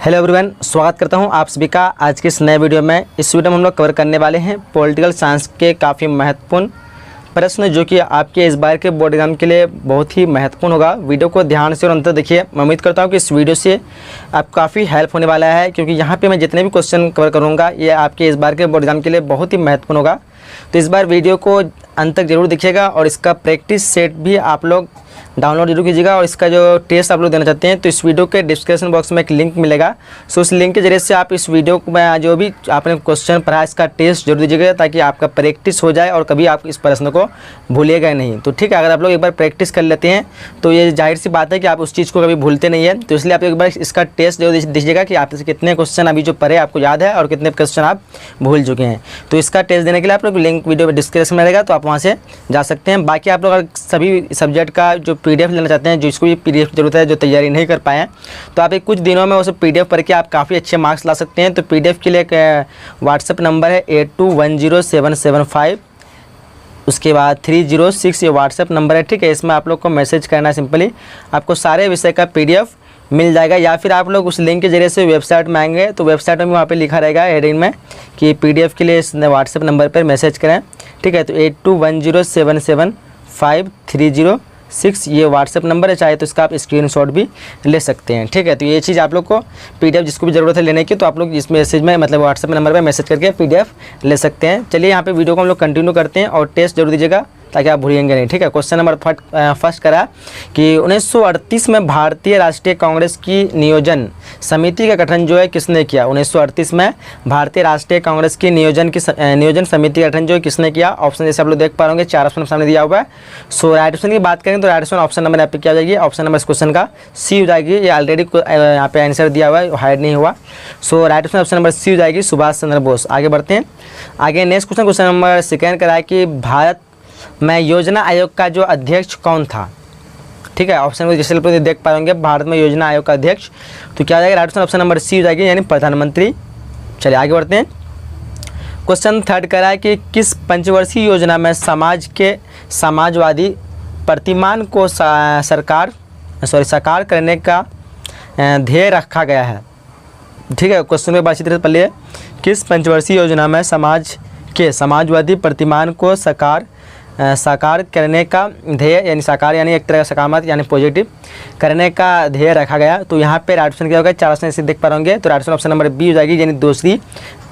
Hello everyone, स्वागत करता हूं आप सभी का आज के इस नए वीडियो में। इस वीडियो में हम लोग कवर करने वाले हैं पॉलिटिकल साइंस के काफ़ी महत्वपूर्ण प्रश्न जो कि आपके इस बार के बोर्ड एग्जाम के लिए बहुत ही महत्वपूर्ण होगा। वीडियो को ध्यान से और अंत तक देखिए। मैं उम्मीद करता हूं कि इस वीडियो से आपको काफ़ी हेल्प होने वाला है, क्योंकि यहाँ पे मैं जितने भी क्वेश्चन कवर करूँगा ये आपके इस बार के बोर्ड एग्जाम के लिए बहुत ही महत्वपूर्ण होगा। तो इस बार वीडियो को अंत तक जरूर देखिएगा और इसका प्रैक्टिस सेट भी आप लोग डाउनलोड जरूर कीजिएगा। और इसका जो टेस्ट आप लोग देना चाहते हैं तो इस वीडियो के डिस्क्रिप्शन बॉक्स में एक लिंक मिलेगा। सो उस लिंक के जरिए से आप इस वीडियो में जो भी आपने क्वेश्चन पढ़ा इसका टेस्ट जरूर दीजिएगा, ताकि आपका प्रैक्टिस हो जाए और कभी आप इस प्रश्न को भूलिएगा नहीं। तो ठीक है, अगर आप लोग एक बार प्रैक्टिस कर लेते हैं तो ये जाहिर सी बात है कि आप उस चीज़ को कभी भूलते नहीं है। तो इसलिए आप एक बार इसका टेस्ट जरूर दीजिएगा कि आपसे कितने क्वेश्चन अभी जो पढ़े आपको याद है और कितने क्वेश्चन आप भूल चुके हैं। तो इसका टेस्ट देने के लिए आप लोग लिंक वीडियो में डिस्क्रिप्शन में रहेगा, तो आप वहाँ से जा सकते हैं। बाकी आप लोग अगर सभी सब्जेक्ट का जो PDF लेना चाहते हैं, जिसको भी PDF की जरूरत है, जो तैयारी नहीं कर पाए हैं, तो आप एक कुछ दिनों में उस PDF पढ़ के आप काफ़ी अच्छे मार्क्स ला सकते हैं। तो PDF के लिए एक व्हाट्सएप नंबर है 82107775, उसके बाद 306 ये व्हाट्सएप नंबर है। ठीक है, इसमें आप लोग को मैसेज करना है। सिंपली आपको सारे विषय का PDF मिल जाएगा, या फिर आप लोग उस लिंक के जरिए से वेबसाइट में आएंगे तो वेबसाइट में वहाँ पे लिखा रहेगा हेडिंग में कि PDF के लिए इस व्हाट्सएप नंबर पर मैसेज करें। ठीक है, तो 8210775306 ये व्हाट्सएप नंबर है, चाहे तो इसका आप स्क्रीनशॉट भी ले सकते हैं। ठीक है, तो ये चीज़ आप लोग को PDF जिसको भी ज़रूरत है लेने की, तो आप लोग इस मैसेज में मतलब व्हाट्सएप नंबर पे मैसेज करके PDF ले सकते हैं। चलिए यहाँ पे वीडियो को हम लोग कंटिन्यू करते हैं और टेस्ट जरूर दीजिएगा ताकि आप भूलेंगे नहीं। ठीक है, क्वेश्चन नंबर फर्स्ट करा कि 1938 में भारतीय राष्ट्रीय कांग्रेस की नियोजन समिति का गठन जो है किसने किया। 1938 में भारतीय राष्ट्रीय कांग्रेस की नियोजन समिति का गठन जो है किसने किया। ऑप्शन जैसे आप लोग देख पा रहे होंगे 4 ऑप्शन सामने दिया हुआ है। सो राइट ऑप्शन की बात करें तो राइट ऑप्शन नंबर यहाँ पे क्या हो जाएगी, ऑप्शन नंबर इस क्वेश्चन का सी हो जाएगी। ये ऑलरेडी यहाँ पे आंसर दिया हुआ है, हाइड नहीं हुआ। सो राइट ऑप्शन नंबर सी हो जाएगी, सुभाष चंद्र बोस। आगे बढ़ते हैं। आगे नेक्स्ट क्वेश्चन नंबर सेकेंड करा है कि भारत में योजना आयोग का जो अध्यक्ष कौन था। ठीक है, ऑप्शन में जैसे लोग देख पाएंगे भारत में योजना आयोग का अध्यक्ष, तो क्या हो जाएगा, राइट ऑप्शन नंबर सी हो जाएगी, यानी प्रधानमंत्री। चलिए आगे बढ़ते हैं। क्वेश्चन थर्ड करा है कि किस पंचवर्षीय योजना में समाजवादी प्रतिमान को साकार करने का ध्येय रखा गया है। ठीक है, क्वेश्चन में बातचीत पढ़ लिए। किस पंचवर्षीय योजना में समाजवादी प्रतिमान को साकार करने का ध्येय, यानी साकार यानी एक तरह का सकारात्मक यानी पॉजिटिव करने का ध्येय रखा गया। तो यहाँ पे राइट ऑप्शन क्या होगा, 4 ऑप्शन ऐसे देख पा रहे तो राइट ऑप्शन नंबर बी हो जाएगी, यानी दूसरी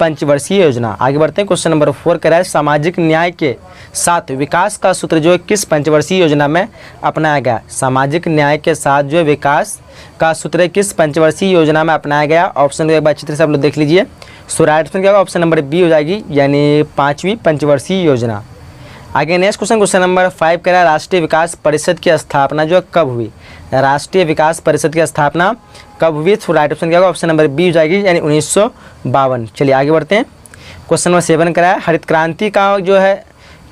पंचवर्षीय योजना। आगे बढ़ते हैं। क्वेश्चन नंबर 4 करा है सामाजिक न्याय के साथ विकास का सूत्र जो है किस पंचवर्षीय योजना में अपनाया गया। सामाजिक न्याय के साथ जो विकास का सूत्र किस पंचवर्षीय योजना में अपनाया गया। ऑप्शन को एक बार अच्छी तरह से आप लोग देख लीजिए। सो राइट ऑप्शन क्या होगा, ऑप्शन नंबर बी हो जाएगी, यानी 5वीं पंचवर्षीय योजना। आगे नेक्स्ट क्वेश्चन नंबर 5 करा राष्ट्रीय विकास परिषद की स्थापना जो कब हुई। राष्ट्रीय विकास परिषद की स्थापना कब हुई। तो राइट ऑप्शन क्या होगा, ऑप्शन नंबर बी हो जाएगी, यानी 1952। चलिए आगे बढ़ते हैं। क्वेश्चन नंबर 7 करा है हरित क्रांति का जो है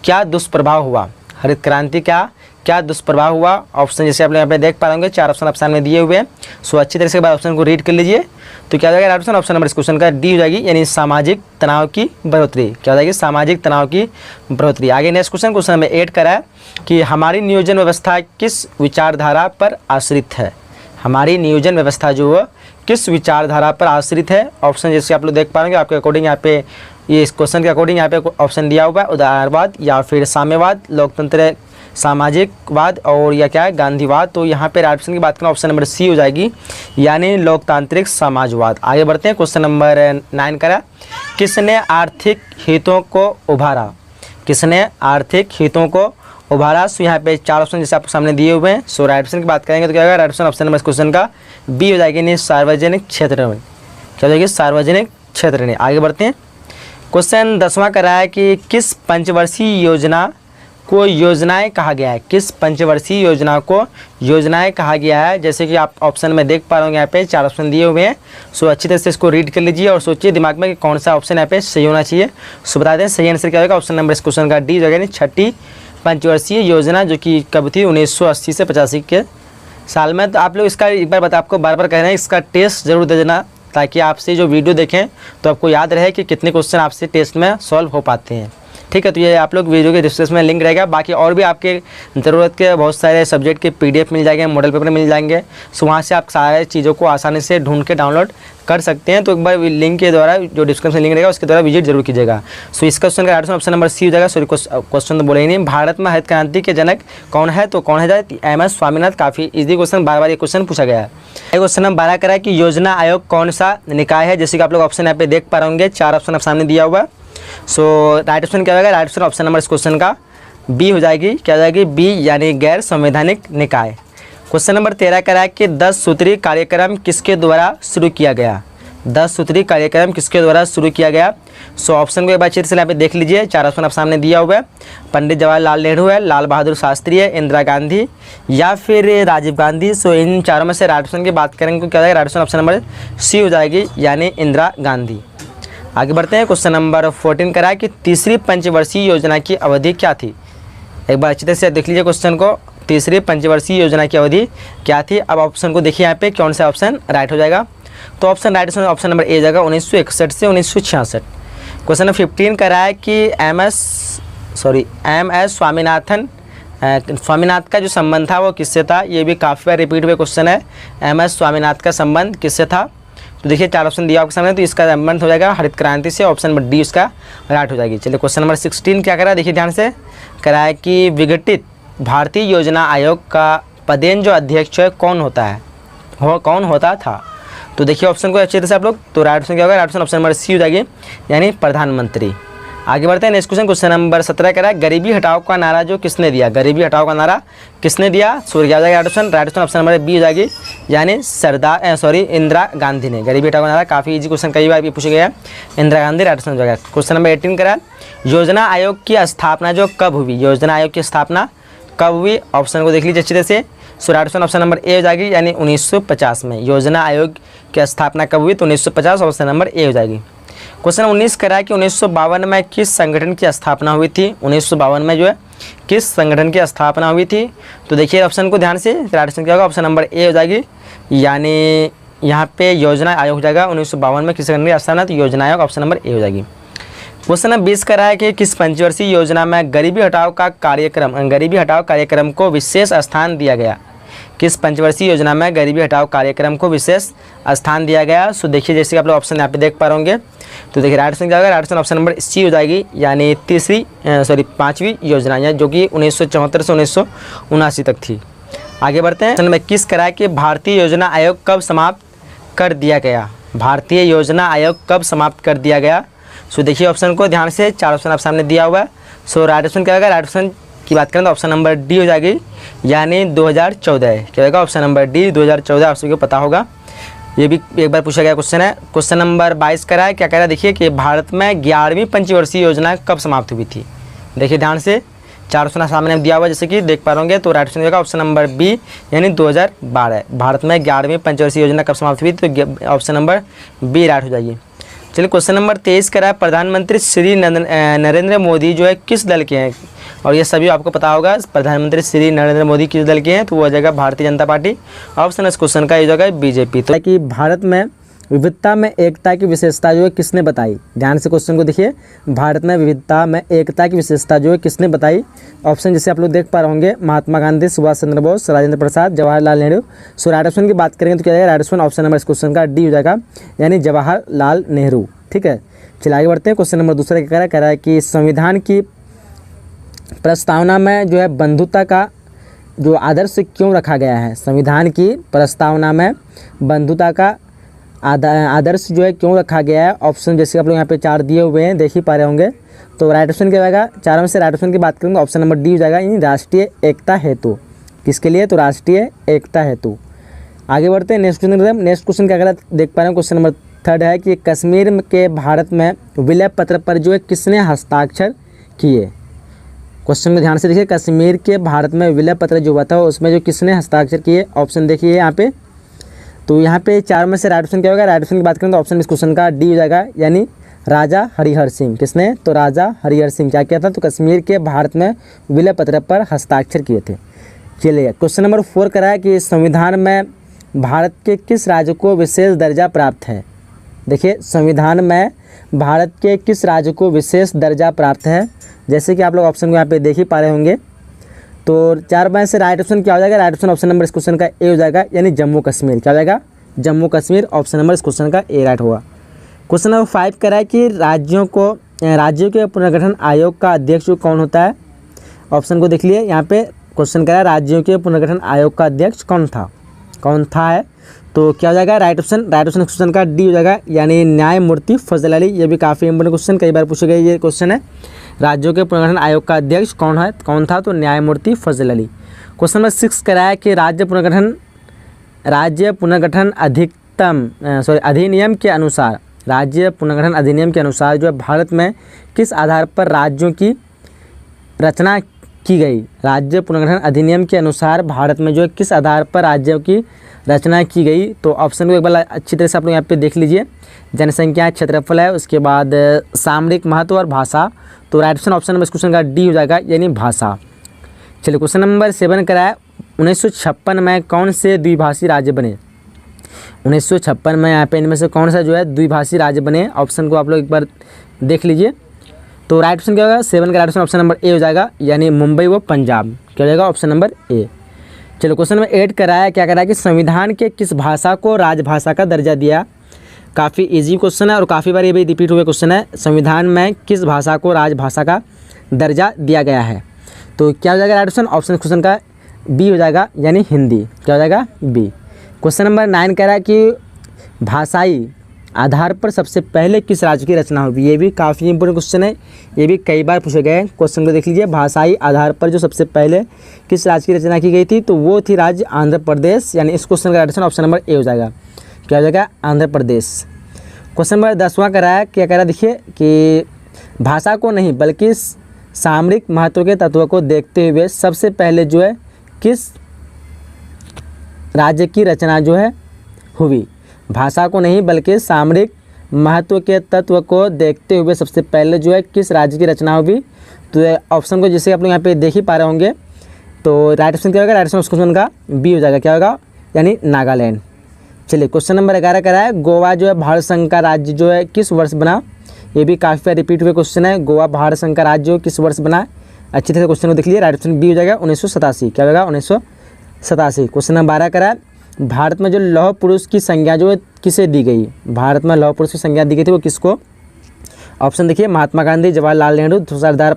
क्या दुष्प्रभाव हुआ। हरित क्रांति का क्या दुष्प्रभाव हुआ। ऑप्शन जैसे आप यहाँ पे देख पा रहे 4 ऑप्शन ऑप्शन में दिए हुए हैं। सो अच्छी तरह से ऑप्शन को रीड कर लीजिए। तो क्या हो जाएगा, ऑप्शन नंबर इस क्वेश्चन का डी हो जाएगी, यानी सामाजिक तनाव की बढ़ोतरी। क्या हो जाएगी, सामाजिक तनाव की बढ़ोतरी। आगे नेक्स्ट क्वेश्चन नंबर 8 करा है कि हमारी नियोजन व्यवस्था किस विचारधारा पर आश्रित है। हमारी नियोजन व्यवस्था जो है किस विचारधारा पर आश्रित है। ऑप्शन जैसे आप लोग देख पा रहे आपके अकॉर्डिंग यहाँ पे ये इस क्वेश्चन के अकॉर्डिंग यहाँ पे ऑप्शन दिया हुआ है, उदारवाद या फिर साम्यवाद, लोकतंत्र, सामाजिकवाद और या क्या है गांधीवाद। तो यहाँ पे राइट ऑप्शन की बात करें ऑप्शन नंबर सी हो जाएगी, यानी लोकतांत्रिक समाजवाद। आगे बढ़ते हैं। क्वेश्चन नंबर 9 करा किसने आर्थिक हितों को उभारा। किसने आर्थिक हितों को उभारा। सो यहाँ पे 4 ऑप्शन जैसे आपको सामने दिए हुए हैं। सो राइट ऑप्शन की बात करेंगे तो क्या होगा, राइट ऑप्शन नंबर इस क्वेश्चन का बी हो जाएगी, यानी सार्वजनिक क्षेत्र में। क्या हो जाएगी, सार्वजनिक क्षेत्र में। आगे बढ़ते हैं। क्वेश्चन 10वां करा है कि किस पंचवर्षीय योजना को योजनाएं कहा गया है। किस पंचवर्षीय योजना को योजनाएं कहा गया है। जैसे कि आप ऑप्शन में देख पा रहे होंगे यहाँ पे 4 ऑप्शन दिए हुए हैं। सो अच्छी तरह से इसको रीड कर लीजिए और सोचिए दिमाग में कि कौन सा ऑप्शन यहाँ पे सही होना चाहिए। सो बता दें सही आंसर क्या होगा, ऑप्शन नंबर इस क्वेश्चन का डी हो जाएगा, 6ठी पंचवर्षीय योजना जो कि कब थी 1980 से 85 के साल में। तो आप लोग इसका एक बार आपको बार बार कह रहे हैं इसका टेस्ट जरूर दे देना, ताकि आपसे जो वीडियो देखें तो आपको याद रहे कि कितने क्वेश्चन आपसे टेस्ट में सॉल्व हो पाते हैं। ठीक है। तो ये आप लोग वीडियो के डिस्क्रिप्शन में लिंक रहेगा। बाकी और भी आपके ज़रूरत के बहुत सारे सब्जेक्ट के PDF मिल जाएंगे, मॉडल पेपर मिल जाएंगे। सो वहाँ से आप सारे चीज़ों को आसानी से ढूंढ के डाउनलोड कर सकते हैं। तो एक बार लिंक के द्वारा, जो डिस्क्रिप्शन लिंक रहेगा उसके द्वारा विजिट जरूर कीजिएगा। सो इस क्वेश्चन का ऑप्शन नंबर सी हो जाएगा। सॉरी, क्वेश्चन तो बोले ही नहीं। भारत में हरित क्रांति के जनक कौन है? तो कौन है? MS स्वामीनाथन। काफ़ी इजी क्वेश्चन, बार बार ये क्वेश्चन पूछा गया है। क्वेश्चन नंबर 12 करा कि योजना आयोग कौन सा निकाय है? जैसे कि आप लोग ऑप्शन यहाँ पे देख पा रहे होंगे, 4 ऑप्शन आप सामने दिया हुआ। सो राइट ऑप्शन क्या होगा? राइट ऑप्शन ऑप्शन नंबर इस क्वेश्चन का बी हो जाएगी। क्या हो जाएगी? बी, यानी गैर संवैधानिक निकाय। क्वेश्चन नंबर 13 करा है कि 10 सूत्री कार्यक्रम किसके द्वारा शुरू किया गया? 10 सूत्री कार्यक्रम किसके द्वारा शुरू किया गया? सो ऑप्शन को एक बार अच्छे से यहाँ पे देख लीजिए। 4 ऑप्शन आप सामने दिया हुआ है। पंडित जवाहरलाल नेहरू है, लाल बहादुर शास्त्री है, इंदिरा गांधी या फिर राजीव गांधी। सो इन चारों में से राइट ऑप्शन की बात करेंगे तो क्या हो जाएगा? Right option option number C हो जाएगी, यानी इंदिरा गांधी। आगे बढ़ते हैं। क्वेश्चन नंबर 14 करा है कि तीसरी पंचवर्षीय योजना की अवधि क्या थी? एक बार अच्छी तरह से देख लीजिए क्वेश्चन को। तीसरी पंचवर्षीय योजना की अवधि क्या थी? अब ऑप्शन को देखिए यहाँ पे कौन सा ऑप्शन राइट हो जाएगा। तो ऑप्शन राइट ऑप्शन नंबर ए जाएगा, 1961 से 1966। क्वेश्चन नंबर 15 करा है कि MS स्वामीनाथन का जो संबंध था वो किससे था? ये भी काफ़ी बार रिपीट हुए क्वेश्चन है। MS स्वामीनाथन का संबंध किससे था? तो देखिए 4 ऑप्शन दिया आपके सामने, तो इसका संबंध हो जाएगा हरित क्रांति से। ऑप्शन नंबर डी उसका राइट हो जाएगी। चलिए क्वेश्चन नंबर 16 क्या करा है? देखिए ध्यान से। करा है कि विघटित भारतीय योजना आयोग का पदेन जो अध्यक्ष है कौन होता है? कौन होता था? तो देखिए ऑप्शन को अच्छे तरह से आप लोग। तो राइट ऑप्शन क्या होगा? Right option option number C हो जाएगी, यानी प्रधानमंत्री। आगे बढ़ते हैं नेक्स्ट क्वेश्चन। क्वेश्चन नंबर 17 करा है गरीबी हटाओ का नारा जो किसने दिया? गरीबी हटाओ का नारा किसने दिया? सॉरी, क्या हो जाएगा? Right option option number B हो जाएगी, यानी इंदिरा गांधी ने। गरीबी हटाओ का नारा काफ़ी इजी क्वेश्चन, कई बार भी पूछा गया है। इंदिरा गांधी राइट ऑप्शन हो जाएगा। क्वेश्चन नंबर 18 करा है योजना आयोग की स्थापना जो कब हुई? योजना आयोग की स्थापना कब हुई? ऑप्शन को देख लीजिए अच्छी तरह से। So right option option number A हो जाएगी, यानी 1950 में। योजना आयोग की स्थापना कब हुई? तो 1950, ऑप्शन नंबर ए हो जाएगी। क्वेश्चन 19 करा है कि 1952 में किस संगठन की स्थापना हुई थी? 1952 में जो है किस संगठन की स्थापना हुई थी? तो देखिए ऑप्शन को ध्यान से। राइट ऑप्शन क्या होगा? ऑप्शन नंबर ए हो जाएगी, यानी यहाँ पे योजना आयोग हो जाएगा। 1952 में किस संगठन की स्थापना? तो योजना आयोग, ऑप्शन नंबर ए हो जाएगी। क्वेश्चन नंबर 20 करा है कि किस पंचवर्षीय योजना में गरीबी हटाओ कार्यक्रम को विशेष स्थान दिया गया? किस पंचवर्षीय योजना में गरीबी हटाओ कार्यक्रम को विशेष स्थान दिया गया? सो देखिए जैसे कि आप लोग ऑप्शन यहाँ पे देख पा रहे होंगे। तो देखिए राइट ऑप्शन क्या होगा? Right option option number C हो जाएगी, यानी 5वीं योजना, या जो कि 1974 से 1979 तक थी। आगे बढ़ते हैं। क्वेश्चन नंबर 21 करा है कि भारतीय योजना आयोग कब समाप्त कर दिया गया? भारतीय योजना आयोग कब समाप्त कर दिया गया? सो देखिए ऑप्शन को ध्यान से। 4 ऑप्शन आप सामने दिया हुआ है। सो राइट ऑप्शन क्या होगा? राइट ऑप्शन की बात करें तो ऑप्शन नंबर डी हो जाएगी, यानी 2014 क्या होगा? ऑप्शन नंबर डी 2014 आप सभी को पता होगा। ये भी एक बार पूछा गया क्वेश्चन है। क्वेश्चन नंबर 22 करा है, क्या कह रहा है? देखिए कि भारत में 11वीं पंचवर्षीय योजना कब समाप्त हुई थी? देखिए ध्यान से। 4 ऑप्शन सामने दिया हुआ जैसे कि देख पा रहे होंगे। तो राइट ऑप्शन होगा ऑप्शन नंबर बी, यानी 2012। भारत में 11वीं पंचवर्षीय योजना कब समाप्त हुई? तो ऑप्शन नंबर बी राइट हो जाएगी। चलिए क्वेश्चन नंबर 23 करा है प्रधानमंत्री श्री नरेंद्र मोदी जो है किस दल के हैं? और ये सभी आपको पता होगा। प्रधानमंत्री श्री नरेंद्र मोदी किस दल के हैं? तो वो हो जाएगा भारतीय जनता पार्टी। ऑप्शन इस क्वेश्चन का ये जगह बीजेपी। तो कि भारत में विविधता में एकता की विशेषता जो है किसने बताई? ध्यान से क्वेश्चन को देखिए। भारत में विविधता में एकता की विशेषता जो है किसने बताई? ऑप्शन जैसे आप लोग देख पा रहे होंगे, महात्मा गांधी, सुभाष चंद्र बोस, राजेंद्र प्रसाद, जवाहरलाल नेहरू। सो राइट ऑप्शन की बात करेंगे तो क्या जाएगा? राइट ऑप्शन ऑप्शन नंबर इस क्वेश्चन का डी हो जाएगा, यानी जवाहरलाल नेहरू। ठीक है, चलिए आगे बढ़ते हैं। क्वेश्चन नंबर दूसरा क्या कह रहा है कि संविधान की प्रस्तावना में जो है बंधुता का जो आदर्श क्यों रखा गया है? संविधान की प्रस्तावना में बंधुता का आदर्श जो है क्यों रखा गया है? ऑप्शन जैसे आप लोग यहाँ पे 4 दिए हुए हैं, देख ही पा रहे होंगे। तो राइट ऑप्शन क्या जाएगा? 4 में से राइट ऑप्शन की बात करेंगे ऑप्शन नंबर डी हो जाएगा, यानी राष्ट्रीय एकता हेतु। किसके लिए? तो राष्ट्रीय एकता हेतु। आगे बढ़ते हैं नेक्स्ट क्वेश्चन। नेक्स्ट क्वेश्चन क्या कर रहा है देख पा रहे हैं। क्वेश्चन नंबर 3 है कि कश्मीर के भारत में विलय पत्र पर जो है किसने हस्ताक्षर किए? क्वेश्चन में ध्यान से देखिए। कश्मीर के भारत में विलय पत्र जो हुआ था उसमें जो किसने हस्ताक्षर किए? ऑप्शन देखिए यहाँ पे। तो यहाँ पे 4 में से राइट ऑप्शन क्या होगा? राइट ऑप्शन की बात करें तो ऑप्शन इस क्वेश्चन का डी हो जाएगा, यानी राजा हरिहर सिंह। किसने? तो राजा हरिहर सिंह क्या किया था? तो कश्मीर के भारत में विलय पत्र पर हस्ताक्षर किए थे। चलिए क्वेश्चन नंबर 4 करा है कि संविधान में भारत के किस राज्य को विशेष दर्जा प्राप्त है? देखिए संविधान में भारत के किस राज्य को विशेष दर्जा प्राप्त है, जैसे कि आप लोग ऑप्शन को यहाँ पे देख ही पा रहे होंगे। तो 4 में से राइट ऑप्शन क्या हो जाएगा, राइट ऑप्शन ऑप्शन नंबर इस क्वेश्चन का ए हो जाएगा, यानी जम्मू कश्मीर। क्या हो जाएगा, जम्मू कश्मीर, ऑप्शन नंबर इस क्वेश्चन का ए राइट होगा। क्वेश्चन नंबर 5 कह रहा है कि राज्यों के पुनर्गठन आयोग का अध्यक्ष कौन होता है। ऑप्शन को देख लिए, यहाँ पे क्वेश्चन कह रहा है राज्यों के पुनर्गठन आयोग का अध्यक्ष कौन था है। तो क्या हो जाएगा, राइट ऑप्शन क्वेश्चन का डी हो जाएगा, यानी न्यायमूर्ति फजल अली। ये भी काफ़ी इंपॉर्टेंट क्वेश्चन, कई बार पूछे गए ये क्वेश्चन है। राज्यों के पुनर्गठन आयोग का अध्यक्ष कौन था, तो न्यायमूर्ति फजल अली। क्वेश्चन नंबर 6 कराया कि राज्य पुनर्गठन अधिनियम के अनुसार, राज्य पुनर्गठन अधिनियम के अनुसार जो है भारत में किस आधार पर राज्यों की रचना की गई। राज्य पुनर्गठन अधिनियम के अनुसार भारत में जो है किस आधार पर राज्यों की रचना की गई। तो ऑप्शन को एक बार अच्छी तरह से आप लोग यहाँ पे देख लीजिए। जनसंख्या, क्षेत्रफल है, उसके बाद सामरिक महत्व और भाषा। तो राइट ऑप्शन नंबर इस क्वेश्चन का डी हो जाएगा, यानी भाषा। चलिए क्वेश्चन नंबर 7 कराया 1956 में कौन से द्विभाषी राज्य बने। 1956 में यहाँ पे इनमें से कौन सा जो है द्विभाषी राज्य बने। ऑप्शन को आप लोग एक बार देख लीजिए। तो राइट ऑप्शन क्या होगा, 7 का राइट ऑप्शन नंबर ए हो जाएगा, यानी मुंबई व पंजाब। क्या हो जाएगा, ऑप्शन नंबर ए। चलो क्वेश्चन नंबर 8 कराया, क्या कराया कि संविधान के किस भाषा को राजभाषा का दर्जा दिया। काफ़ी इजी क्वेश्चन है और काफ़ी बार ये भी रिपीट हुए क्वेश्चन है। संविधान में किस भाषा को राजभाषा का दर्जा दिया गया है। तो क्या हो जाएगा राइट ऑप्शन क्वेश्चन का बी हो जाएगा, यानी हिंदी। क्या हो जाएगा, बी। क्वेश्चन नंबर 9 कह रहा है कि भाषाई आधार पर सबसे पहले किस राज्य की रचना हुई। ये भी काफ़ी इंपॉर्टेंट क्वेश्चन है, ये भी कई बार पूछे गए हैं। क्वेश्चन को देख लीजिए, भाषाई आधार पर जो सबसे पहले किस राज्य की रचना की गई थी, तो वो थी राज्य आंध्र प्रदेश, यानी इस क्वेश्चन का राइट ऑप्शन नंबर ए हो जाएगा। क्या हो जाएगा, आंध्र प्रदेश। क्वेश्चन नंबर 10वां कह रहा है, क्या कह रहा है देखिए कि भाषा को नहीं बल्कि सामरिक महत्व के तत्व को देखते हुए सबसे पहले जो है किस राज्य की रचना जो है हुई। भाषा को नहीं बल्कि सामरिक महत्व के तत्व को देखते हुए सबसे पहले जो है किस राज्य की रचना हुई। तो ऑप्शन को जैसे आप लोग यहाँ पे देख ही पा रहे होंगे, तो राइट ऑप्शन क्या होगा, राइट ऑप्शन का बी हो जाएगा। क्या होगा, यानी नागालैंड। चलिए क्वेश्चन नंबर 11 कह रहा है, गोवा जो है भारत संघ का राज्य जो है किस वर्ष बना। ये भी काफ़ी बार रिपीट हुए क्वेश्चन है, गोवा भारत संघ का राज्य किस वर्ष बना। अच्छी तरह से क्वेश्चन को देख लीजिए, राइट ऑप्शन बी हो जाएगा 1987। क्या होगा, 1987। क्वेश्चन नंबर 12 कह रहा है, भारत में जो लौह पुरुष की संज्ञा जो है किसे दी गई। भारत में लौह पुरुष की संज्ञा दी गई थी, वो किसको। ऑप्शन देखिए, महात्मा गांधी, जवाहरलाल नेहरू, सरदार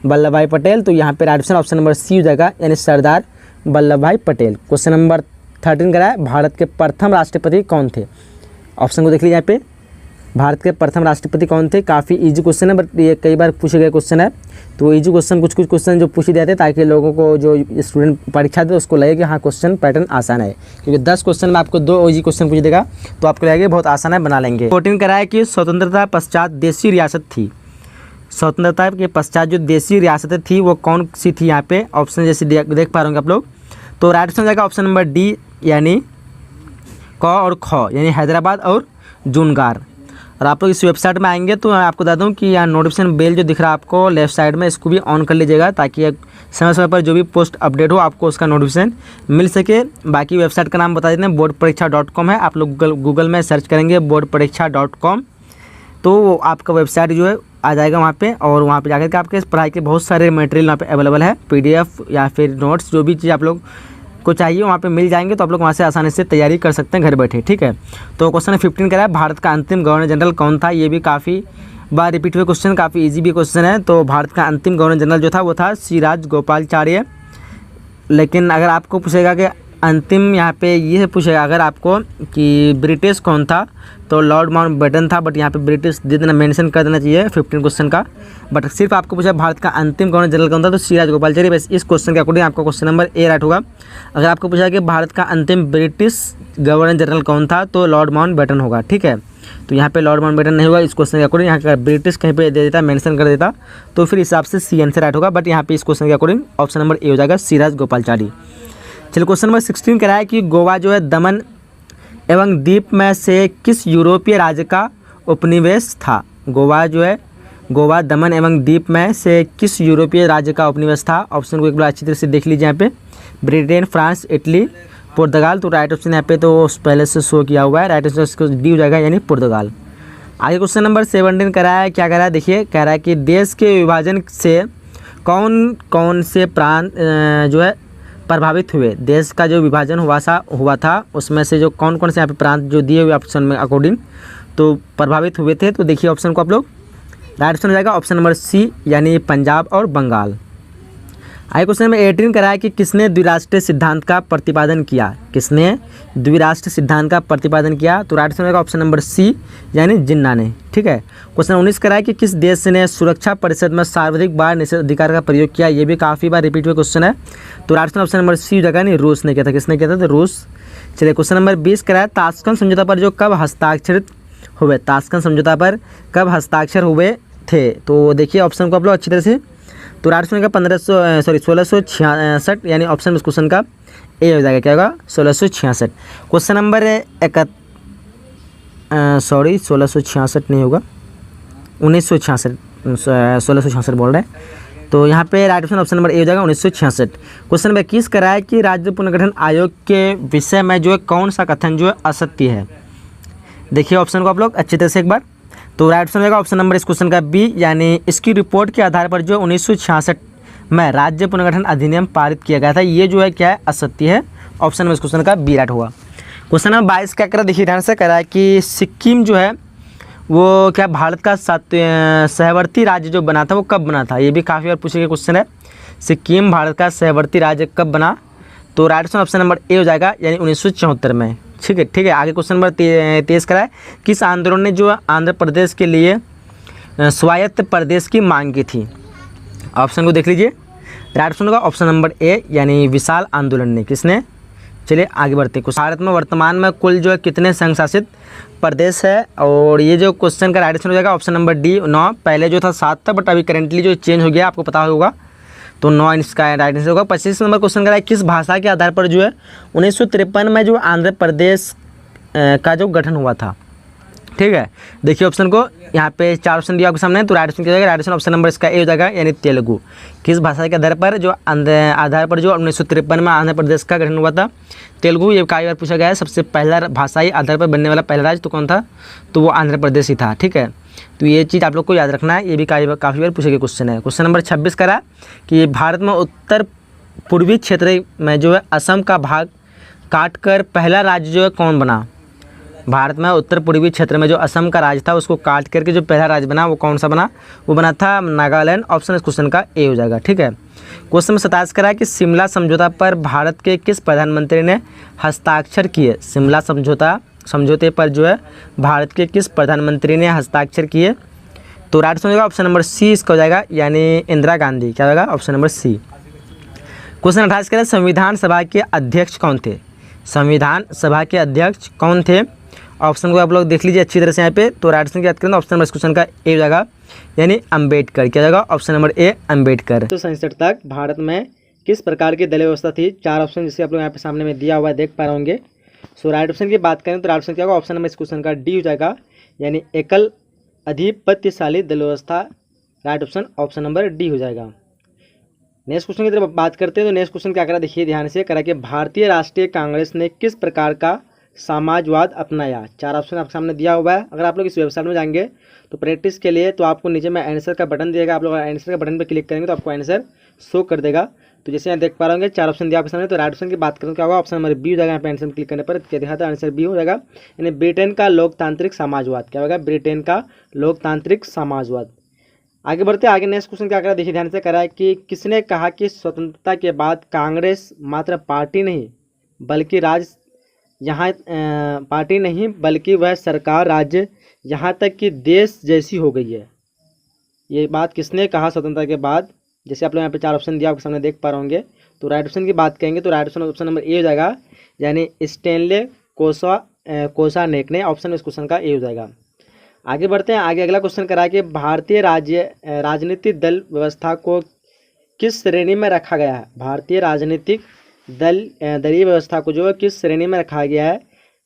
वल्लभ भाई पटेल। तो यहाँ पे राइट ऑप्शन नंबर सी हो जाएगा, यानी सरदार वल्लभ भाई पटेल। क्वेश्चन नंबर 13 करा है, भारत के प्रथम राष्ट्रपति कौन थे। ऑप्शन को देख लीजिए यहाँ पे, भारत के प्रथम राष्ट्रपति कौन थे। काफ़ी इजी क्वेश्चन है, बट ये कई बार पूछे गए क्वेश्चन है। तो इजी क्वेश्चन कुछ क्वेश्चन जो पूछ दिए थे, ताकि लोगों को जो स्टूडेंट परीक्षा दे उसको लगे कि हाँ क्वेश्चन पैटर्न आसान है, क्योंकि 10 क्वेश्चन में आपको 2 इजी क्वेश्चन पूछ देगा, तो आपको लगेगा बहुत आसान है, बना लेंगे। 14 कराया कि स्वतंत्रता पश्चात देशी रियासत थी। स्वतंत्रता के पश्चात जो देशी रियासतें थी वो कौन सी थी। यहाँ पे ऑप्शन जैसे देख पा रहे होंगे आप लोग। तो राइट ऑप्शन जाएगा ऑप्शन नंबर डी, यानी क और ख, यानी हैदराबाद और जूनगार। और आप लोग इस वेबसाइट में आएंगे तो मैं आपको बता दूं कि यहाँ नोटिफिकेशन बेल जो दिख रहा है आपको लेफ्ट साइड में, इसको भी ऑन कर लीजिएगा, ताकि समय समय पर जो भी पोस्ट अपडेट हो आपको उसका नोटिफिकेशन मिल सके। बाकी वेबसाइट का नाम बता देते हैं, boardpareekshha.com है। आप लोग गूगल में सर्च करेंगे boardpareekshha.com, तो आपका वेबसाइट जो है आ जाएगा वहाँ पे, और वहाँ पे जाकर के आपके पढ़ाई के बहुत सारे मटेरियल वहाँ पे अवेलेबल है, PDF या फिर नोट्स, जो भी चीज़ आप लोग को चाहिए वहाँ पे मिल जाएंगे। तो आप लोग वहाँ से आसानी से तैयारी कर सकते हैं घर बैठे, ठीक है। तो क्वेश्चन 15 करा है, भारत का अंतिम गवर्नर जनरल कौन था। ये भी काफ़ी बार रिपीट हुए क्वेश्चन, काफ़ी इजी भी क्वेश्चन है। तो भारत का अंतिम गवर्नर जनरल जो था वो था श्री राजगोपालाचार्य। लेकिन अगर आपको पूछेगा कि अंतिम, यहाँ पे ये पूछेगा अगर आपको कि ब्रिटिश कौन था, तो लॉर्ड माउंटबेटन था, बट यहाँ पे ब्रिटिश दे देना, मेंशन कर देना चाहिए 15 क्वेश्चन का। बट सिर्फ आपको पूछा भारत का अंतिम गवर्नर जनरल कौन था, तो श्री राजगोपालाचार्य। बस इस क्वेश्चन के अकॉर्डिंग आपका क्वेश्चन नंबर ए राइट होगा। अगर आपको पूछा कि भारत का अंतिम ब्रिटिश गवर्नर जनरल कौन था, तो लॉर्ड माउंटबेटन होगा, ठीक है। तो यहाँ पे लॉर्ड माउंटबेटन नहीं होगा इस क्वेश्चन के अकॉर्डिंग। यहाँ का ब्रिटिश कहीं पे दे देता, मेंशन कर देता, तो फिर हिसाब से सी आंसर राइट होगा। बट यहाँ पे इस क्वेश्चन के अकॉर्डिंग ऑप्शन नंबर ए हो जाएगा, श्री राजगोपालाचार्य। चलिए क्वेश्चन नंबर 16 कह रहा है कि गोवा जो है दमन एवं द्वीप में से किस यूरोपीय राज्य का उपनिवेश था। गोवा जो है, गोवा दमन एवं द्वीप में से किस यूरोपीय राज्य का उपनिवेश था। ऑप्शन को एक बार अच्छी तरह से देख लीजिए यहाँ पे, ब्रिटेन, फ्रांस, इटली, पुर्तगाल। तो राइट ऑप्शन यहाँ पे तो पहले से शो किया हुआ है, राइट ऑप्शन डी हो जाएगा, यानी पुर्तगाल। आगे क्वेश्चन नंबर 17 कह रहा है, क्या कह रहा है देखिए, कह रहा है कि देश के विभाजन से कौन कौन से प्रांत जो है प्रभावित हुए। देश का जो विभाजन हुआ था उसमें से जो कौन कौन से यहाँ पे प्रांत जो दिए हुए ऑप्शन में अकॉर्डिंग तो प्रभावित हुए थे। तो देखिए ऑप्शन को आप लोग, राइट ऑप्शन हो जाएगा ऑप्शन नंबर सी, यानी पंजाब और बंगाल। आगे क्वेश्चन नंबर 18 करा है कि किसने द्विराष्ट्रीय सिद्धांत का प्रतिपादन किया। किसने द्विराष्ट्रीय सिद्धांत का प्रतिपादन किया। तो राइट ऑप्शन होगा ऑप्शन नंबर सी, यानी जिन्ना ने। ठीक है। क्वेश्चन 19 करा है कि किस देश ने सुरक्षा परिषद में सर्वाधिक बार निषेधाधिकार का प्रयोग किया। ये भी काफ़ी बार रिपीट हुआ क्वेश्चन है। तो राइट ऑप्शन नंबर सी जगह नहीं, रूस ने किया था। किसने किया था, तो रूस। चलिए क्वेश्चन नंबर 20 करा है ताशकंद समझौता पर जो कब हस्ताक्षरित हुए। ताशकंद समझौता पर कब हस्ताक्षर हुए थे। तो देखिए ऑप्शन को आप लोग अच्छी तरह से, तो राइट ऑप्शन का 1666, यानी ऑप्शन इस क्वेश्चन का ए हो जाएगा। क्या होगा, 1666। क्वेश्चन नंबर 1666 नहीं होगा, 1966, 1666 बोल रहे हैं। तो यहाँ पे राइट ऑप्शन नंबर ए हो जाएगा 1966। क्वेश्चन नंबर 21 करा है कि राज्य पुनर्गठन आयोग के विषय में जो है कौन सा कथन जो है असत्य है। देखिए ऑप्शन को आप लोग अच्छी तरह से एक बार, तो राइट ऑप्शन रहेगा ऑप्शन नंबर इस क्वेश्चन का बी, यानी इसकी रिपोर्ट के आधार पर जो 1966 में राज्य पुनर्गठन अधिनियम पारित किया गया था, ये जो है क्या है, असत्य है। ऑप्शन नंबर इस क्वेश्चन का बी राइट होगा। क्वेश्चन नंबर 22 क्या करा, देखिए ध्यान से करा है कि सिक्किम जो है वो क्या भारत का सहवर्ती राज्य जो बना था वो कब बना था। ये भी काफ़ी बार पूछे गए क्वेश्चन है, सिक्किम भारत का सहवर्ती राज्य कब बना। तो राइट ऑप्शन नंबर ए हो जाएगा, यानी 1974 में। ठीक है। आगे क्वेश्चन नंबर 23 करा है, किस आंदोलन ने जो आंध्र प्रदेश के लिए स्वायत्त प्रदेश की मांग की थी। ऑप्शन को देख लीजिए, राइट ऑप्शन होगा ऑप्शन नंबर ए, यानी विशाल आंदोलन ने। किसने। चलिए आगे बढ़ते हैं। भारत में वर्तमान में कुल जो है कितने संघ शासित प्रदेश है, और ये जो क्वेश्चन का राइट आंसर हो जाएगा ऑप्शन नंबर डी 9। पहले जो था 7 था, बट अभी करेंटली जो चेंज हो गया आपको पता होगा, तो 9 इसका राइट आंसर होगा। 25 नंबर क्वेश्चन का है, किस भाषा के आधार पर जो है 1953 में जो आंध्र प्रदेश का जो गठन हुआ था। ठीक है। देखिए ऑप्शन को, यहाँ पे 4 ऑप्शन दिया आपके सामने, तो राइट ऑप्शन क्या हो जाएगा, राइट ऑप्शन ऑप्शन नंबर इसका ए हो जाएगा, यानी तेलुगु। किस भाषा के आधार पर जो 1953 में आंध्र प्रदेश का गठन हुआ था, तेलुगु। ये कई बार पूछा गया है, सबसे पहला भाषाई आधार पर बनने वाला पहला राज्य तो कौन था, तो वो आंध्र प्रदेश ही था। ठीक है। तो ये चीज़ आप लोग को याद रखना है, ये भी काफ़ी बार पूछे गए क्वेश्चन है। क्वेश्चन नंबर 26 करा कि भारत में उत्तर पूर्वी क्षेत्र में जो है असम का भाग काटकर पहला राज्य जो है कौन बना। भारत में उत्तर पूर्वी क्षेत्र में जो असम का राज्य था उसको काट करके जो पहला राज्य बना वो कौन सा बना, वो बना था नागालैंड। ऑप्शन इस क्वेश्चन का ए हो जाएगा। ठीक है। क्वेश्चन में 27 करा कि शिमला समझौता पर भारत के किस प्रधानमंत्री ने हस्ताक्षर किए। शिमला समझौते पर जो है भारत के किस प्रधानमंत्री ने हस्ताक्षर किए। तो राइट आंसर होगा ऑप्शन नंबर सी इसका हो जाएगा, यानी इंदिरा गांधी। क्या होगा, ऑप्शन नंबर सी। क्वेश्चन 28 करा संविधान सभा के अध्यक्ष कौन थे। संविधान सभा के अध्यक्ष कौन थे। ऑप्शन को आप लोग देख लीजिए अच्छी तरह से यहाँ पे, तो राइट आंसर की बात करें तो ऑप्शन नंबर इस क्वेश्चन का ए हो जाएगा, यानी अम्बेडकर। क्या जाएगा, ऑप्शन नंबर ए अम्बेडकर। तो 67 तक भारत में किस प्रकार की दलीय व्यवस्था थी। 4 ऑप्शन जिससे आप लोग यहाँ पे सामने में दिया हुआ है देख पा रहे होंगे। सो राइट ऑप्शन की बात करें तो राइट ऑप्शन क्या होगा, ऑप्शन नंबर इस क्वेश्चन का डी हो जाएगा, यानी एकल अधिपत्यशाली दलीय व्यवस्था। राइट ऑप्शन नंबर डी हो जाएगा। नेक्स्ट क्वेश्चन की तरफ बात करते हैं, तो नेक्स्ट क्वेश्चन क्या करा, देखिए ध्यान से करा कि भारतीय राष्ट्रीय कांग्रेस ने किस प्रकार का समाजवाद अपनाया। 4 ऑप्शन आपके सामने दिया हुआ है। अगर आप लोग इस वेबसाइट में जाएंगे तो प्रैक्टिस के लिए तो आपको नीचे में आंसर का बटन दिएगा, आप लोग आंसर का बटन पर क्लिक करेंगे तो आपको आंसर शो कर देगा। तो जैसे यहाँ देख पा रहे होंगे 4 ऑप्शन दिया आपके सामने, तो राइट ऑप्शन की बात करूँ क्या होगा, ऑप्शन नंबर बी हो जाएगा। यहाँ पे आंसर क्लिक करने पर क्या दिखा था, आंसर बी हो जाएगा, यानी ब्रिटेन का लोकतांत्रिक समाजवाद। क्या होगा, ब्रिटेन का लोकतांत्रिक समाजवाद। आगे बढ़ते आगे नेक्स्ट क्वेश्चन क्या करा, देखिए ध्यान से करा है कि किसने कहा कि स्वतंत्रता के बाद कांग्रेस मात्र पार्टी नहीं बल्कि पार्टी नहीं बल्कि वह सरकार, राज्य, यहाँ तक कि देश जैसी हो गई है। ये बात किसने कहा स्वतंत्रता के बाद। जैसे आप लोग यहाँ पे 4 ऑप्शन दिया आपके सामने देख पा रहे होंगे, तो राइट ऑप्शन की बात करेंगे तो राइट ऑप्शन नंबर ए हो जाएगा, यानी स्टेनले कोसानेक ने। ऑप्शन इस क्वेश्चन का ए हो जाएगा। आगे बढ़ते हैं आगे अगला क्वेश्चन करा कि भारतीय राजनीतिक दल व्यवस्था को किस श्रेणी में रखा गया है। भारतीय राजनीतिक दलीय व्यवस्था को जो है किस श्रेणी में रखा गया है।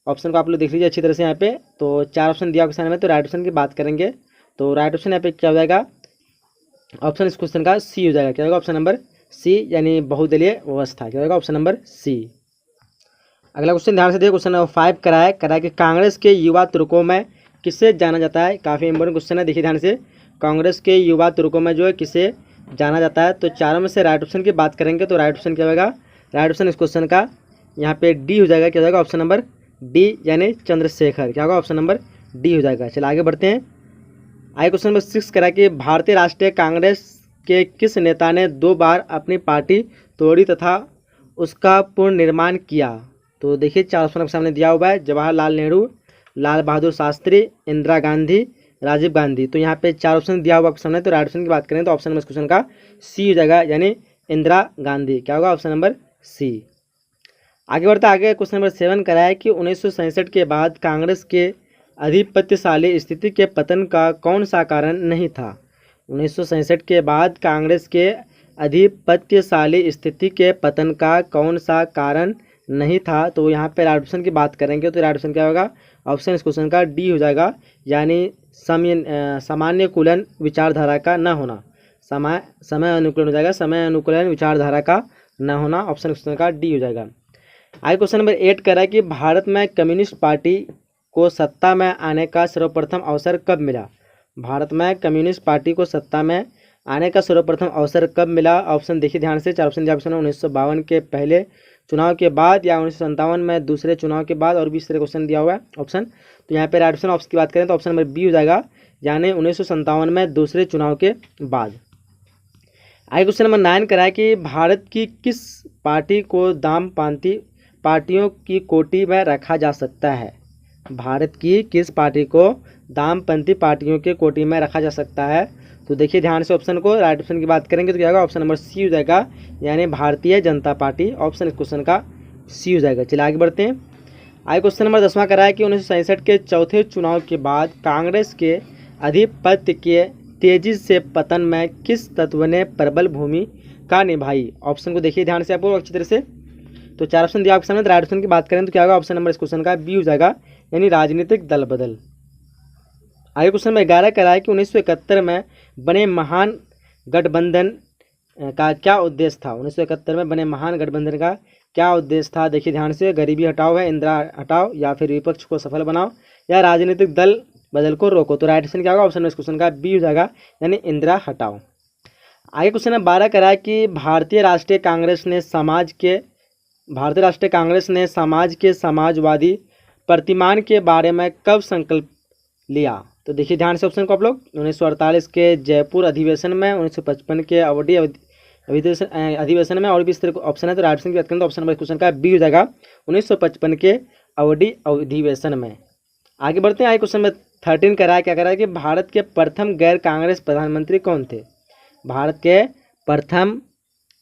ऑप्शन को आप लोग देख लीजिए अच्छी तरह से यहाँ पे, तो 4 ऑप्शन दिया क्वेश्चन में, तो राइट ऑप्शन की बात करेंगे तो राइट ऑप्शन यहाँ पे क्या हो जाएगा, ऑप्शन इस क्वेश्चन का सी हो जाएगा। क्या होगा, ऑप्शन नंबर सी, यानी बहुदलीय व्यवस्था। क्या होगा, ऑप्शन नंबर सी। अगला क्वेश्चन ध्यान से देखिए, क्वेश्चन नंबर 5 करा है कि कांग्रेस के युवा तुर्कों में किसे जाना जाता है, काफ़ी इंपॉर्टेंट क्वेश्चन है, देखिए ध्यान से। कांग्रेस के युवा तुर्कों में जो है किसे जाना जाता है, तो चारों में से राइट ऑप्शन की बात करेंगे तो राइट ऑप्शन क्या होगा, राइट ऑप्शन इस क्वेश्चन का यहाँ पे डी हो जाएगा, क्या हो जाएगा ऑप्शन नंबर डी, यानी चंद्रशेखर, क्या होगा ऑप्शन नंबर डी हो जाएगा। चलिए आगे बढ़ते हैं। आगे क्वेश्चन नंबर 6 करा कि भारतीय राष्ट्रीय कांग्रेस के किस नेता ने 2 बार अपनी पार्टी तोड़ी तथा उसका पुनर्निर्माण किया, तो देखिए 4 ऑप्शन आपके सामने दिया हुआ है, जवाहरलाल नेहरू, लाल बहादुर शास्त्री, इंदिरा गांधी, राजीव गांधी। तो यहाँ पे 4 ऑप्शन दिया हुआ आपके सामने, तो राइट ऑप्शन की बात करें तो ऑप्शन नंबर इस क्वेश्चन का सी हो जाएगा, यानी इंदिरा गांधी, क्या होगा ऑप्शन नंबर सी। आगे बढ़ते आगे क्वेश्चन नंबर 7 करा है कि 1967 के बाद कांग्रेस के आधिपत्यशाली स्थिति के पतन का कौन सा कारण नहीं था। 1967 के बाद कांग्रेस के आधिपत्यशाली स्थिति के पतन का कौन सा कारण नहीं था, तो यहाँ पे राइट ऑप्शन की बात करेंगे तो राइट ऑप्शन क्या होगा, ऑप्शन इस क्वेश्चन का डी हो जाएगा, यानी सामान्य कूलन विचारधारा का न होना, समय अनुकूलन हो जाएगा, समय अनुकूलन विचारधारा का न होना, ऑप्शन इस क्वेश्चन का डी हो जाएगा। आगे क्वेश्चन नंबर 8 कह रहा है कि भारत में कम्युनिस्ट पार्टी को सत्ता में आने का सर्वप्रथम अवसर कब मिला। भारत में कम्युनिस्ट पार्टी को सत्ता में आने का सर्वप्रथम अवसर कब मिला, ऑप्शन देखिए ध्यान से, 4 ऑप्शन दिया, ऑप्शन 1952 के पहले चुनाव के बाद या 1957 में दूसरे चुनाव के बाद, और भी इस तरह क्वेश्चन दिया हुआ है ऑप्शन। तो यहाँ पे राइट ऑप्शन की बात करें तो ऑप्शन नंबर बी हो जाएगा, यानी 1957 में दूसरे चुनाव के बाद। आगे क्वेश्चन नंबर 9 करा है कि भारत की किस पार्टी को दामपंथी पार्टियों की कोटि में रखा जा सकता है। भारत की किस पार्टी को दामपंथी पार्टियों के कोटि में रखा जा सकता है, तो देखिए ध्यान से ऑप्शन को, राइट ऑप्शन की बात करेंगे तो क्या होगा ऑप्शन नंबर सी हो जाएगा, यानी भारतीय जनता पार्टी, ऑप्शन इस क्वेश्चन का सी हो जाएगा। चलिए आगे बढ़ते हैं। आगे क्वेश्चन नंबर 10वां करा है कि 1967 के चौथे चुनाव के बाद कांग्रेस के आधिपत्य के तेजी से पतन में किस तत्व ने प्रबल भूमिका निभाई। ऑप्शन को देखिए ध्यान से आपको अच्छी तरह से, तो 4 ऑप्शन दिया आपके सामने, राइट ऑप्शन की बात करें तो क्या होगा ऑप्शन नंबर इस क्वेश्चन का बी हो जाएगा, यानी राजनीतिक दल बदल। आगे क्वेश्चन नंबर 11 करा है कि 1971 में बने महान गठबंधन का क्या उद्देश्य था। 1971 में बने महान गठबंधन का क्या उद्देश्य था, देखिए ध्यान से, गरीबी हटाओ है, इंदिरा हटाओ, या फिर विपक्ष को सफल बनाओ, या राजनीतिक दल बदल को रोको। तो राइट ऑप्शन क्या होगा ऑप्शन में इस क्वेश्चन का बी हो जाएगा, यानी इंदिरा हटाओ। आगे क्वेश्चन नंबर 12 करा है कि भारतीय राष्ट्रीय कांग्रेस ने समाज के समाजवादी प्रतिमान के बारे में कब संकल्प लिया। तो देखिए ध्यान से ऑप्शन को आप लोग, 1948 के जयपुर अधिवेशन में, 1955 के अवधि अधिवेशन में, और भी इस तरह ऑप्शन है, तो राइट ऑप्शन की बात करें तो ऑप्शन नंबर क्वेश्चन का बी हो जाएगा, 1955 के अवधि अधिवेशन में। आगे बढ़ते हैं। आगे क्वेश्चन नंबर 13 करा है, क्या करा है कि भारत के प्रथम गैर कांग्रेस प्रधानमंत्री कौन थे। भारत के प्रथम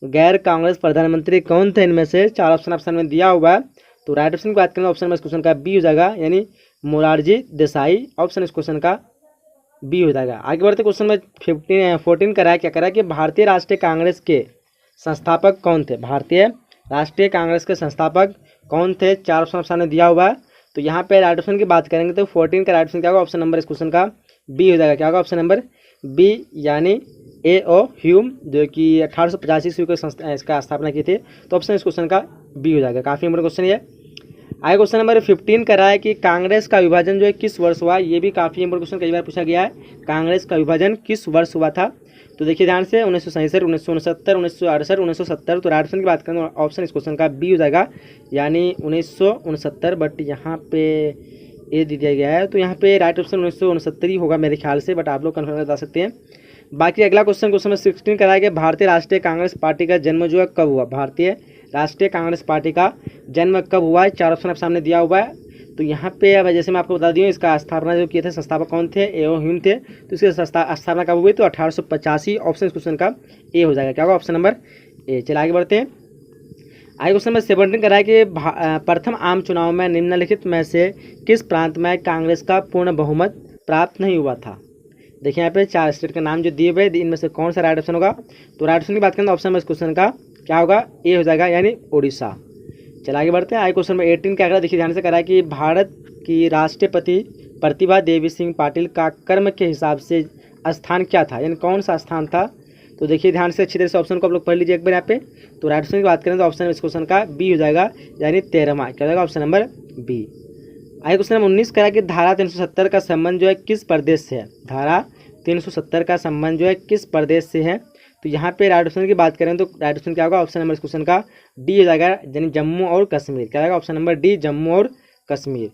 गैर कांग्रेस प्रधानमंत्री कौन थे, इनमें से 4 ऑप्शन आपके सामने दिया हुआ है, तो राइट ऑप्शन की बात करें ऑप्शन नंबर इस क्वेश्चन का बी हो जाएगा, यानी मोरारजी देसाई, ऑप्शन इस क्वेश्चन का बी हो जाएगा। आगे बढ़ते क्वेश्चन में 14 करा है, क्या करा है कि भारतीय राष्ट्रीय कांग्रेस के संस्थापक कौन थे। भारतीय राष्ट्रीय कांग्रेस के संस्थापक कौन थे, 4 ऑप्शन सामने दिया हुआ है, तो यहाँ पे राइट ऑप्शन की बात करेंगे तो 14 का राइट ऑप्शन क्या होगा, ऑप्शन नंबर इस क्वेश्चन का बी हो जाएगा, क्या होगा ऑप्शन नंबर बी, यानी A.O. ह्यूम, जो कि 1885 ईस्वी को इसका स्थापना की थी, तो ऑप्शन इस क्वेश्चन का बी हो जाएगा। काफ़ी इंपॉर्टेंट क्वेश्चन ये। आगे क्वेश्चन नंबर 15 करा है कि कांग्रेस का विभाजन जो है किस वर्ष हुआ। ये भी काफ़ी इंपॉर्टेंट क्वेश्चन, कई बार पूछा गया है, कांग्रेस का विभाजन किस वर्ष हुआ था। तो देखिए ध्यान से, 1967, 1969, 1968, 1970, तो राइट ऑप्शन की बात करें तो ऑप्शन इस क्वेश्चन का बी हो जाएगा, यानी 1969, बट यहाँ पे ए दिया गया है, तो यहाँ पे राइट ऑप्शन 1969 ही होगा मेरे ख्याल से, बट आप लोग कन्फर्म बता सकते हैं। बाकी अगला क्वेश्चन नंबर 16 कराया गया, भारतीय राष्ट्रीय कांग्रेस पार्टी का जन्म जो है कब हुआ। भारतीय राष्ट्रीय कांग्रेस पार्टी का जन्म कब हुआ है, 4 ऑप्शन आप सामने दिया हुआ है, तो यहाँ पे अब जैसे मैं आपको बता दी हूँ, इसका स्थापना जो किए थे, संस्थापक कौन थे, A.O. ह्यूम थे, तो इसकी स्थापना कब हुई, तो 1885, ऑप्शन इस क्वेश्चन का ए हो जाएगा, क्या होगा ऑप्शन नंबर ए। चलिए आगे बढ़ते हैं। आगे क्वेश्चन नंबर 17 कराया कि प्रथम आम चुनाव में निम्नलिखित में से किस प्रांत में कांग्रेस का पूर्ण बहुमत प्राप्त नहीं हुआ था। देखिए यहाँ पे 4 स्टेट के नाम जो दिए हुए, इनमें से कौन सा राइट ऑप्शन होगा, तो राइट ऑप्शन की बात करें तो ऑप्शन नंबर इस क्वेश्चन का क्या होगा, ए हो जाएगा, यानी उड़ीसा। चलिए आगे बढ़ते हैं। आगे क्वेश्चन नंबर 18 क्या करा, देखिए ध्यान से करा कि भारत की राष्ट्रपति प्रतिभा देवी सिंह पाटिल का कर्म के हिसाब से स्थान क्या था, यानी कौन सा स्थान था। तो देखिए ध्यान से अच्छी तरह से ऑप्शन को आप लोग पढ़ लीजिए एक बार यहाँ पे, तो राइट ऑप्शन की बात करें तो ऑप्शन इस क्वेश्चन का बी हो जाएगा, यानी 13वां, क्या हो जाएगा ऑप्शन नंबर बी। आगे क्वेश्चन नंबर 19 करा कि धारा 370 का संबंध जो है किस प्रदेश से है। धारा 370 का संबंध जो है किस प्रदेश से है। तो यहाँ पे राइट ऑप्शन की बात करें तो राइट ऑप्शन क्या होगा, ऑप्शन नंबर इस क्वेश्चन का डी हो जाएगा, यानी जम्मू और कश्मीर। क्या होगा ऑप्शन नंबर डी, जम्मू और कश्मीर।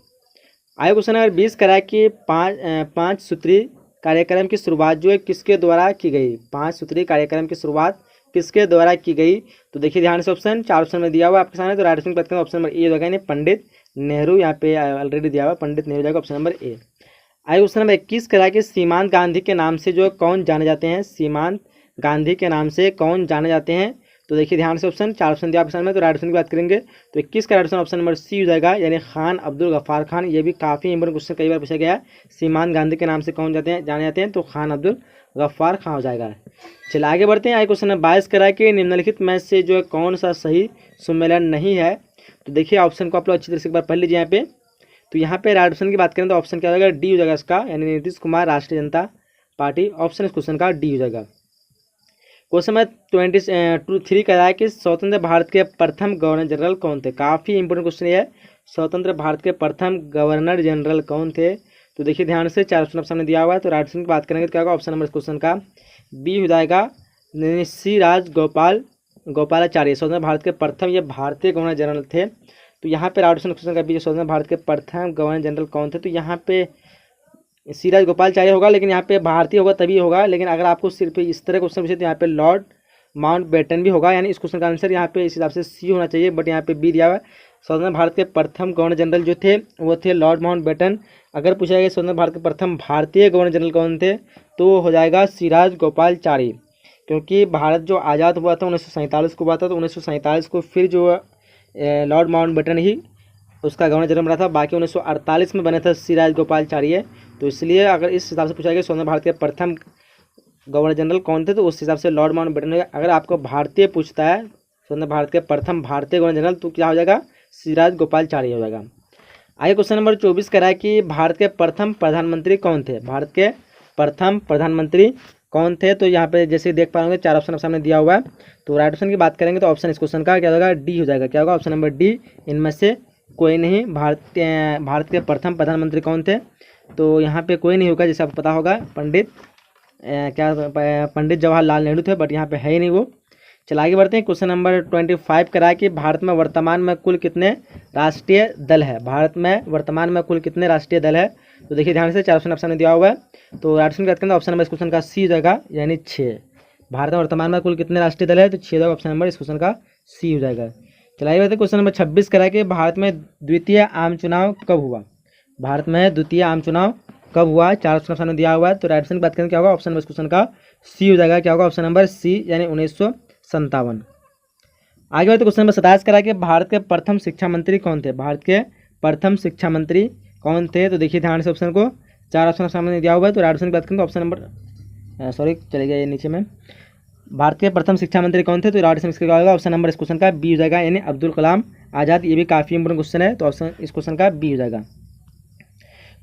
आगे क्वेश्चन नंबर 20 करा कि पाँच सूत्री कार्यक्रम की शुरुआत जो है किसके द्वारा की गई। 5 सूत्री कार्यक्रम की शुरुआत किसके द्वारा की गई। तो देखिए ध्यान से ऑप्शन 4 ऑप्शन में दिया हुआ आपके सामने। तो राइट ऑप्शन की बात करें ऑप्शन नंबर ए होगा, यानी पंडित नेहरू। यहाँ पे ऑलरेडी दिया हुआ पंडित नेहरू जाएगा ऑप्शन नंबर ए। आगे क्वेश्चन नंबर 21 करा कि सीमांत गांधी के नाम से जो कौन जाने जाते हैं। सीमांत गांधी के नाम से कौन जाने जाते हैं। तो देखिए ध्यान से ऑप्शन 4 ऑप्शन दिया आपके सामने। तो राइट ऑप्शन की बात करेंगे तो 21 का right option option number C हो जाएगा, यानी खान अब्दुल गफ्फार खान। ये भी काफ़ी इंपॉर्टेंट क्वेश्चन कई बार पूछा गया है। सीमांत गांधी के नाम से कौन जाने जाते हैं, तो खान अब्दुल गफ्फार खान हो जाएगा। चलिए आगे बढ़ते हैं। आगे क्वेश्चन नंबर 22 करा कि निम्नलिखित में से जो है कौन सा सही सम्मेलन नहीं है। तो देखिए ऑप्शन को आप लोग अच्छी तरह से एक बार पढ़ लीजिए यहाँ पे। तो यहाँ पे राइट ऑप्शन की बात करें तो ऑप्शन क्या हो जाएगा, डी हो जाएगा इसका, यानी नीतीश कुमार राष्ट्रीय जनता पार्टी। ऑप्शन इस क्वेश्चन का डी हो जाएगा। क्वेश्चन नंबर 23 कह रहा है कि स्वतंत्र भारत के प्रथम गवर्नर जनरल कौन थे। काफ़ी इंपोर्टेंट क्वेश्चन ये है, स्वतंत्र भारत के प्रथम गवर्नर जनरल कौन थे। तो देखिए ध्यान से 4 ऑप्शन सामने दिया हुआ है। तो राइट ऑप्शन की बात करेंगे तो क्या होगा, ऑप्शन नंबर इस क्वेश्चन का बी हो जाएगा, सी राज गोपालाचार्य। स्वतंत्र भारत के प्रथम ये भारतीय गवर्नर जनरल थे। तो यहाँ पे राइट ऑप्शन क्वेश्चन का बी, स्वतंत्र भारत के प्रथम गवर्नर जनरल कौन थे। तो यहाँ पे सीराज गोपालाचार्य होगा, लेकिन यहाँ पे भारतीय होगा तभी होगा। लेकिन अगर आपको सिर्फ इस तरह क्वेश्चन पूछे तो यहाँ पे लॉर्ड माउंटबेटन भी होगा, यानी इस क्वेश्चन का आंसर यहाँ पे इस हिसाब से सी होना चाहिए, बट यहाँ पे बी दिया हुआ है। स्वतंत्र भारत के प्रथम गवर्नर जनरल जो थे वो थे लॉर्ड माउंटबेटन। अगर पूछा गया स्वतंत्र भारत के प्रथम भारतीय गवर्नर जनरल कौन थे तो हो जाएगा सिराज गोपालाचारी, क्योंकि भारत जो आज़ाद हुआ था 1947 को हुआ था। तो 1947 को फिर जो लॉर्ड माउंटबेटन ही उसका गवर्नर जनरल बना था, बाकी 1948 में बने थे सिराज गोपालाचार्य। तो इसलिए अगर इस हिसाब से पूछा गया स्वतंत्र भारत के प्रथम गवर्नर जनरल कौन थे तो उस हिसाब से लॉर्ड माउंटबेटन होगा। अगर आपको भारतीय पूछता है स्वतंत्र भारत के प्रथम भारतीय गवर्नर जनरल तो क्या हो जाएगा, सिराज गोपालाचार्य हो जाएगा। आगे क्वेश्चन नंबर 24 करा है कि भारत के प्रथम प्रधानमंत्री कौन थे। भारत के प्रथम प्रधानमंत्री कौन थे। तो यहाँ पे जैसे देख पाएंगे 4 ऑप्शन सामने दिया हुआ है। तो राइट ऑप्शन की बात करेंगे तो ऑप्शन इस क्वेश्चन का क्या होगा, डी हो जाएगा। क्या होगा ऑप्शन नंबर डी, इनमें से कोई नहीं। भारत के प्रथम प्रधानमंत्री कौन थे तो यहाँ पे कोई नहीं होगा, जैसे आपको पता होगा पंडित जवाहरलाल नेहरू थे, बट यहाँ पे है ही नहीं वो। चला आगे बढ़ते हैं। क्वेश्चन नंबर 25 करा कि भारत में वर्तमान में कुल कितने राष्ट्रीय दल है। भारत में वर्तमान में कुल कितने राष्ट्रीय दल है। तो देखिए ध्यान से 4 ऑप्शन दिया हुआ है। तो राइट ऑप्शन की बात करें तो ऑप्शन नंबर इस क्वेश्चन का सी हो जाएगा, यानी 6। भारत में वर्तमान में कुल कितने राष्ट्रीय दल है तो 6 होगा, ऑप्शन नंबर इस क्वेश्चन का सी हो जाएगा। चलाइए बात है क्वेश्चन नंबर 26 करा कि भारत में द्वितीय आम चुनाव कब हुआ। भारत में द्वितीय आम चुनाव कब हुआ, 4 ऑप्शन दिया हुआ है। तो राइट ऑप्शन की बात करें क्या होगा, ऑप्शन नंबर इस क्वेश्चन का सी हो जाएगा। क्या होगा ऑप्शन नंबर सी, यानी 1957। आगे बढ़ते क्वेश्चन नंबर 27 करा कि भारत के प्रथम शिक्षा मंत्री कौन थे। भारत के प्रथम शिक्षा मंत्री कौन थे। तो देखिए ध्यान से ऑप्शन को 4 ऑप्शन सामने दिया हुआ है। तो राइट ऑप्शन की बात करें तो ऑप्शन नंबर चले गया ये नीचे में, भारत के प्रथम शिक्षा मंत्री कौन थे। तो राइट ऑप्शन इसका होगा ऑप्शन नंबर इस क्वेश्चन का बी हो जाएगा, यानी अब्दुल कलाम आज़ाद। ये भी काफ़ी इंपोर्टेंट क्वेश्चन है, तो ऑप्शन इस क्वेश्चन का बी हो जाएगा।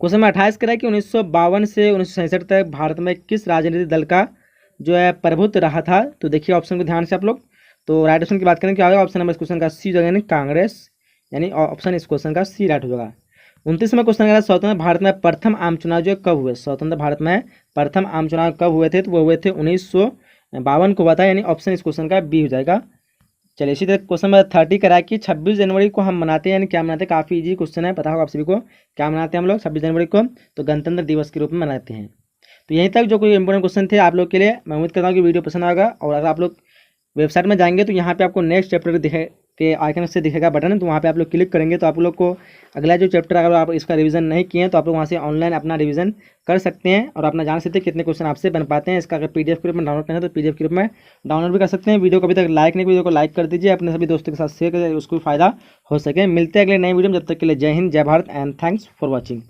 क्वेश्चन नंबर 28 करा कि 1952 से 1967 तक भारत में किस राजनीतिक दल का जो है प्रभुत्व रहा था। तो देखिए ऑप्शन को ध्यान से आप लोग। तो राइट ऑप्शन की बात करें क्या होगा, ऑप्शन नंबर इस क्वेश्चन का सी हो जाएगा, यानी कांग्रेस, यानी ऑप्शन इस क्वेश्चन का सी राइट हो जाएगा। 29वां क्वेश्चन करा स्वतंत्र भारत में प्रथम आम चुनाव जो कब हुए। स्वतंत्र भारत में प्रथम आम चुनाव कब हुए थे। तो वो हुए थे 1952 को हुआ था, यानी ऑप्शन इस क्वेश्चन का बी हो जाएगा। चलिए इसी तरह क्वेश्चन नंबर 30 करा कि 26 जनवरी को हम मनाते हैं, यानी क्या मनाते हैं। काफ़ी इजी क्वेश्चन है, पता होगा आप सभी को क्या मनाते हैं हम लोग 26 जनवरी को। तो गणतंत्र दिवस के रूप में मनाते हैं। तो यहीं तक जो कोई इंपॉर्टेंट क्वेश्चन थे आप लोग के लिए। मैं उम्मीद करता हूँ कि वीडियो पसंद आएगा। और अगर आप लोग वेबसाइट में जाएंगे तो यहाँ पे आपको नेक्स्ट चैप्टर के आइकन से दिखेगा बटन, तो वहाँ पे आप लोग क्लिक करेंगे तो आप लोग को अगला जो चैप्टर अगर आप इसका रिवीजन नहीं किए हैं तो आप लोग वहाँ से ऑनलाइन अपना रिवीजन कर सकते हैं और अपना जान सकते हैं कितने क्वेश्चन आपसे बन पाते हैं। इसका अगर पीडीएफ के रूप में डाउनलोड करना है तो पीडीएफ के रूप में डाउनलोड भी कर सकते हैं। वीडियो को अभी तक लाइक नहीं, वीडियो को लाइक कर दीजिए, अपने सभी दोस्तों के साथ शेयर करिए, उसको फायदा हो सके। मिलते हैं अगले नए वीडियो में, जब तक के लिए जय हिंद, जय Bharat and thanks for watching.